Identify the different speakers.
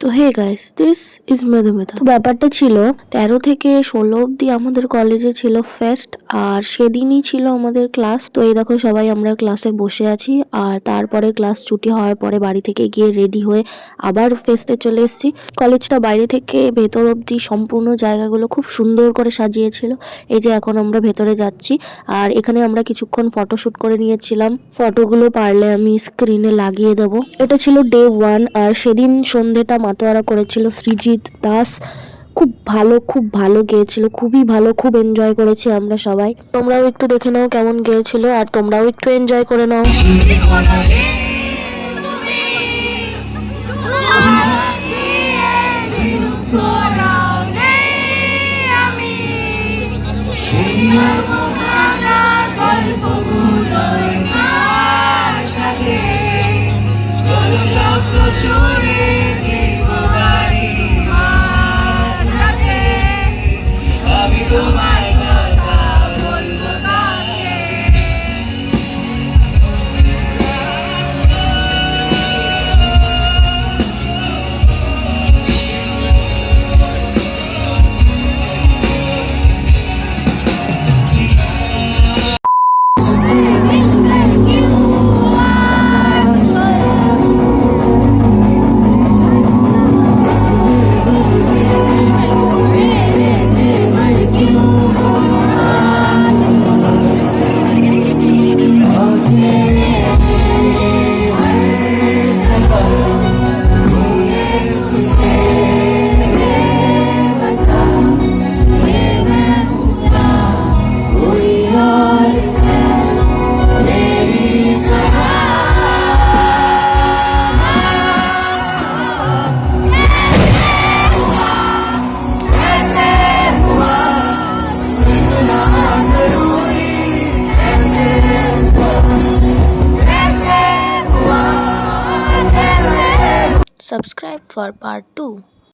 Speaker 1: তো hey guys, this is Madhumita. তো ব্যাপারটা ছিল 13 থেকে 16 অব্দি আমাদের কলেজে ছিল ফেস্ট, আর সেদিনই ছিল আমাদের ক্লাস। তো এই দেখো সবাই আমরা ক্লাসে বসে আছি, আর তারপরে ক্লাস ছুটি হওয়ার পরে বাড়ি থেকে গিয়ে রেডি হয়ে আবার ফেস্টে চলে এসেছি। কলেজটা বাইরে থেকে ভেতর অব্দি সম্পূর্ণ জায়গাগুলো খুব সুন্দর করে সাজিয়েছিল। এই যে এখন আমরা ভেতরে যাচ্ছি, আর এখানে আমরা কিছুক্ষণ ফটোশুট করে নিয়েছিলাম। ফটোগুলো পারলে আমি স্ক্রিনে লাগিয়ে দেবো। এটা ছিল ডে 1, আর সেদিন সন্ধ্যেটা মাতোয়ারা করেছিল সৃজিত দাস। খুব ভালো গেয়েছিল, খুবই ভালো, খুব এনজয় করেছি আমরা সবাই। তোমরাও একটু দেখে নাও কেমন গেয়েছিল, আর তোমরাও একটু এনজয় করে নাও। Subscribe for part 2.